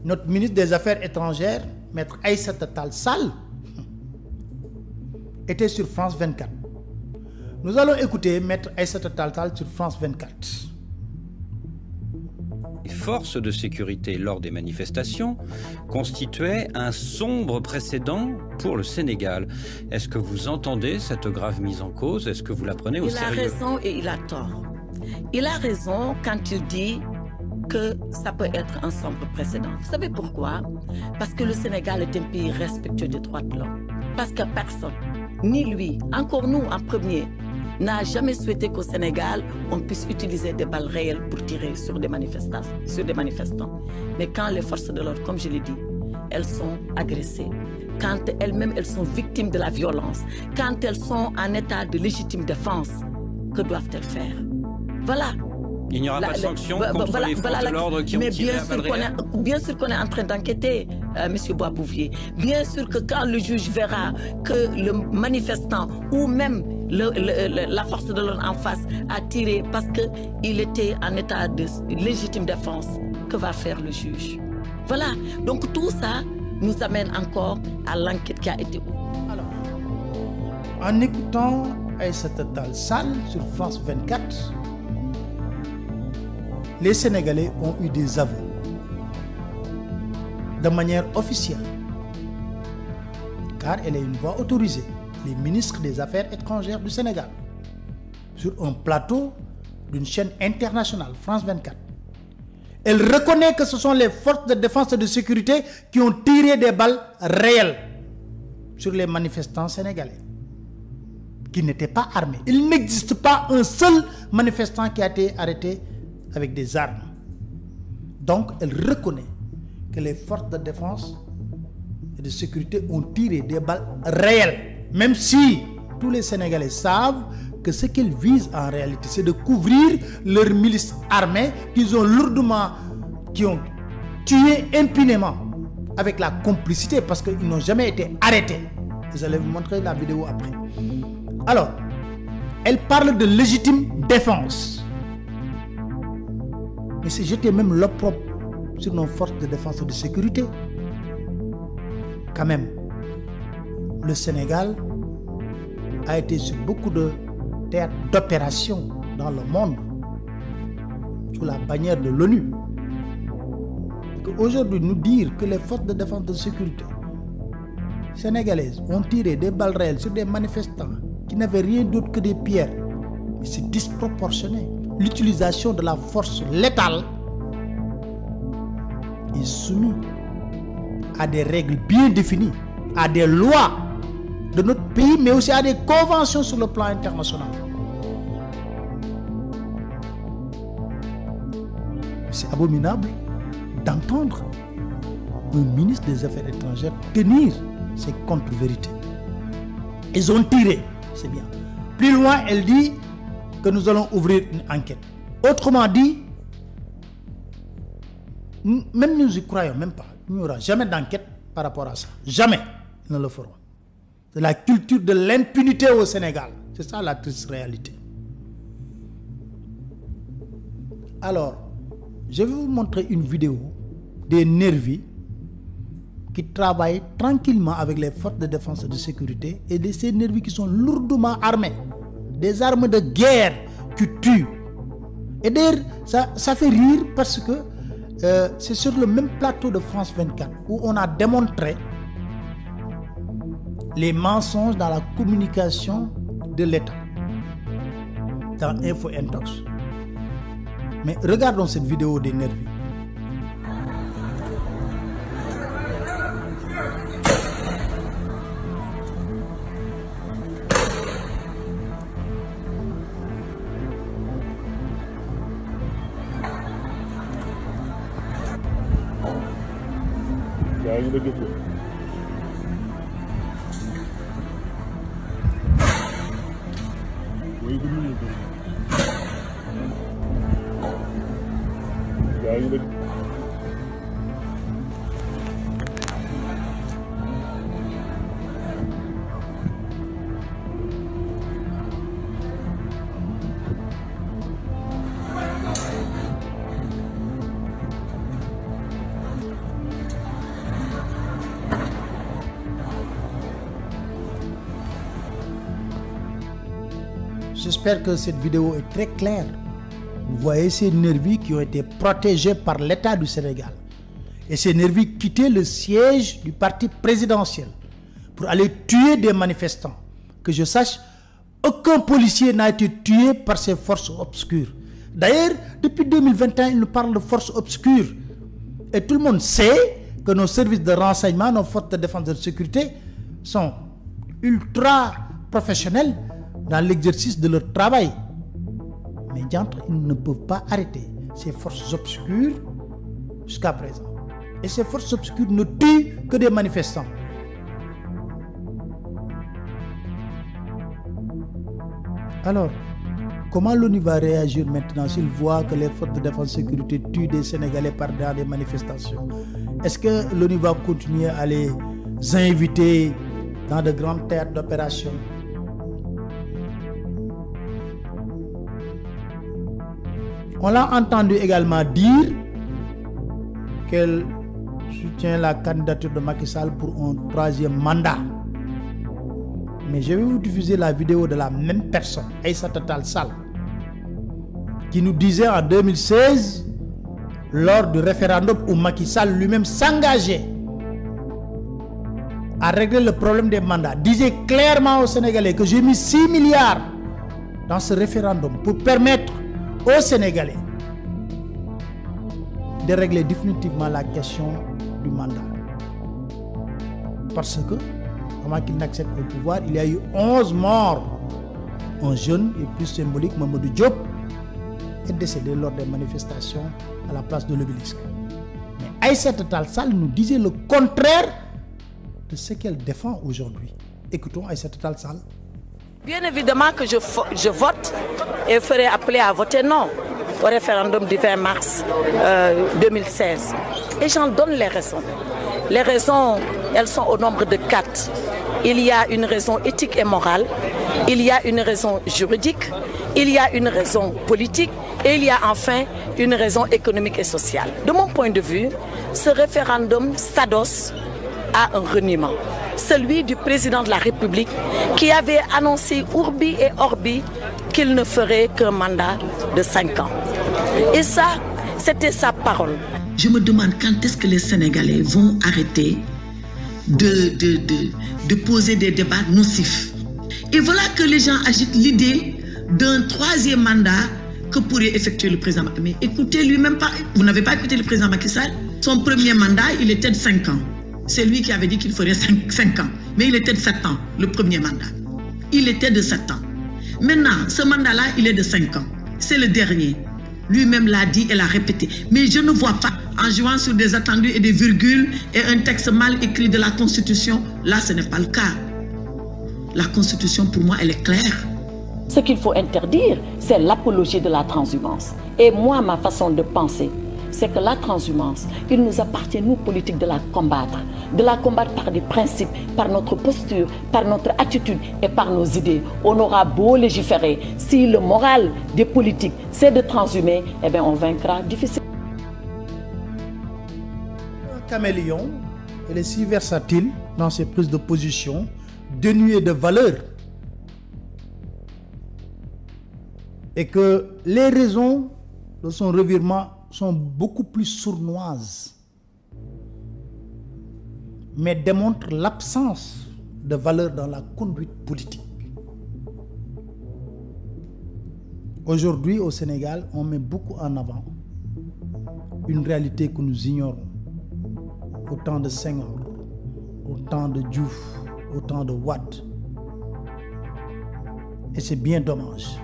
notre ministre des Affaires étrangères, Maître Aïssata Tall Sall, était sur France 24. Nous allons écouter Maître Aïssata Tall Sall sur France 24. Les forces de sécurité lors des manifestations constituaient un sombre précédent pour le Sénégal. Est-ce que vous entendez cette grave mise en cause? Est-ce que vous la prenez au sérieux? Il a raison et il a tort. Il a raison quand il dit que ça peut être un sombre précédent. Vous savez pourquoi? Parce que le Sénégal est un pays respectueux des droits de l'homme. Parce que personne, ni lui, encore nous en premier, n'a jamais souhaité qu'au Sénégal, on puisse utiliser des balles réelles pour tirer sur des manifestants. Mais quand les forces de l'ordre, comme je l'ai dit, elles sont agressées, quand elles-mêmes elles sont victimes de la violence, quand elles sont en état de légitime défense, que doivent-elles faire? Voilà. Il n'y aura pas de sanctions contre les forces de l'ordre qui ont tiré à balles réelles? Bien sûr qu'on est en train d'enquêter, M. Boisbouvier. Bien sûr que quand le juge verra que le manifestant ou même la force de l'ordre en face a tiré parce qu'il était en état de légitime défense, que va faire le juge? Voilà. Donc tout ça nous amène encore à l'enquête qui a été ouverte. Alors, en écoutant Aïssata Tall Sall sur France 24, les Sénégalais ont eu des aveux de manière officielle, car elle est une voix autorisée, les ministres des Affaires étrangères du Sénégal, sur un plateau d'une chaîne internationale, France 24. Elle reconnaît que ce sont les forces de défense et de sécurité qui ont tiré des balles réelles sur les manifestants sénégalais, qui n'étaient pas armés. Il n'existe pas un seul manifestant qui a été arrêté avec des armes. Donc, elle reconnaît que les forces de défense et de sécurité ont tiré des balles réelles, même si tous les Sénégalais savent que ce qu'ils visent en réalité, c'est de couvrir leurs milices armées qui ont tué impunément avec la complicité, parce qu'ils n'ont jamais été arrêtés. Vous allez vous montrer la vidéo après. Alors, elle parle de légitime défense. Mais c'est jeter même l'opprobre sur nos forces de défense et de sécurité. Quand même, le Sénégal a été sur beaucoup de théâtres d'opération dans le monde, sous la bannière de l'ONU. Aujourd'hui, nous dire que les forces de défense et de sécurité sénégalaises ont tiré des balles réelles sur des manifestants qui n'avaient rien d'autre que des pierres, mais c'est disproportionné. L'utilisation de la force létale est soumise à des règles bien définies, à des lois de notre pays, mais aussi à des conventions sur le plan international. C'est abominable d'entendre un ministre des Affaires étrangères tenir ces contre-vérités. Ils ont tiré, c'est bien. Plus loin, elle dit que nous allons ouvrir une enquête. Autrement dit, même nous y croyons même pas. Il n'y aura jamais d'enquête par rapport à ça. Jamais nous ne le ferons. C'est la culture de l'impunité au Sénégal. C'est ça la triste réalité. Alors, je vais vous montrer une vidéo des nervis qui travaillent tranquillement avec les forces de défense et de sécurité, et de ces nervis qui sont lourdement armés. Des armes de guerre qui tuent. Et d'ailleurs, ça fait rire parce que c'est sur le même plateau de France 24 où on a démontré les mensonges dans la communication de l'État dans Info Intox. Mais regardons cette vidéo des nervis. J'espère que cette vidéo est très claire. Vous voyez ces nervis qui ont été protégés par l'État du Sénégal. Et ces nervis quittaient le siège du parti présidentiel pour aller tuer des manifestants. Que je sache, aucun policier n'a été tué par ces forces obscures. D'ailleurs, depuis 2021, ils nous parlent de forces obscures. Et tout le monde sait que nos services de renseignement, nos forces de défense et de sécurité sont ultra professionnels dans l'exercice de leur travail. Mais diantre, ils ne peuvent pas arrêter ces forces obscures jusqu'à présent. Et ces forces obscures ne tuent que des manifestants. Alors, comment l'ONU va réagir maintenant s'il voit que les forces de défense et de sécurité tuent des Sénégalais dans des manifestations? Est-ce que l'ONU va continuer à les inviter dans de grands théâtres d'opération? On l'a entendu également dire qu'elle soutient la candidature de Macky Sall pour un 3e mandat. Mais je vais vous diffuser la vidéo de la même personne, Aïssata Tall Sall, qui nous disait en 2016, lors du référendum où Macky Sall lui-même s'engageait à régler le problème des mandats, disait clairement aux Sénégalais que j'ai mis 6 milliards dans ce référendum pour permettre aux Sénégalais de régler définitivement la question du mandat. Parce que, avant qu'il n'accède au pouvoir, il y a eu 11 morts. Un jeune et plus symbolique, Mamadou Diop, est décédé lors des manifestations à la place de l'Obélisque. Mais Aïssata Tall Sall nous disait le contraire de ce qu'elle défend aujourd'hui. Écoutons Aïssata Tall Sall. Bien évidemment que je vote et ferai appeler à voter non au référendum du 20 mars 2016. Et j'en donne les raisons. Les raisons, elles sont au nombre de 4. Il y a une raison éthique et morale, il y a une raison juridique, il y a une raison politique et il y a enfin une raison économique et sociale. De mon point de vue, ce référendum s'adosse à un reniement. Celui du président de la République qui avait annoncé Urbi et Orbi qu'il ne ferait qu'un mandat de 5 ans. Et ça, c'était sa parole. Je me demande quand est-ce que les Sénégalais vont arrêter de poser des débats nocifs. Et voilà que les gens agitent l'idée d'un 3e mandat que pourrait effectuer le président. Mais écoutez lui-même pas, vous n'avez pas écouté le président Macky Sall. Son premier mandat, il était de 5 ans. C'est lui qui avait dit qu'il ferait 5 ans. Mais il était de 7 ans, le premier mandat. Il était de 7 ans. Maintenant, ce mandat-là, il est de 5 ans. C'est le dernier. Lui-même l'a dit et l'a répété. Mais je ne vois pas, en jouant sur des attendus et des virgules et un texte mal écrit de la Constitution, là, ce n'est pas le cas. La Constitution, pour moi, elle est claire. Ce qu'il faut interdire, c'est l'apologie de la transhumance. Et moi, ma façon de penser, c'est que la transhumance, il nous appartient, nous, politiques, de la combattre par des principes, par notre posture, par notre attitude et par nos idées. On aura beau légiférer, si le moral des politiques, c'est de transhumer, eh bien, on vaincra difficilement. Un caméléon, il est si versatile dans ses prises de position, dénué de valeur, et que les raisons de son revirement sont beaucoup plus sournoises, mais démontrent l'absence de valeur dans la conduite politique. Aujourd'hui, au Sénégal, on met beaucoup en avant une réalité que nous ignorons. Au temps de Senghor, au temps de Diouf, au temps de Wade. Et c'est bien dommage.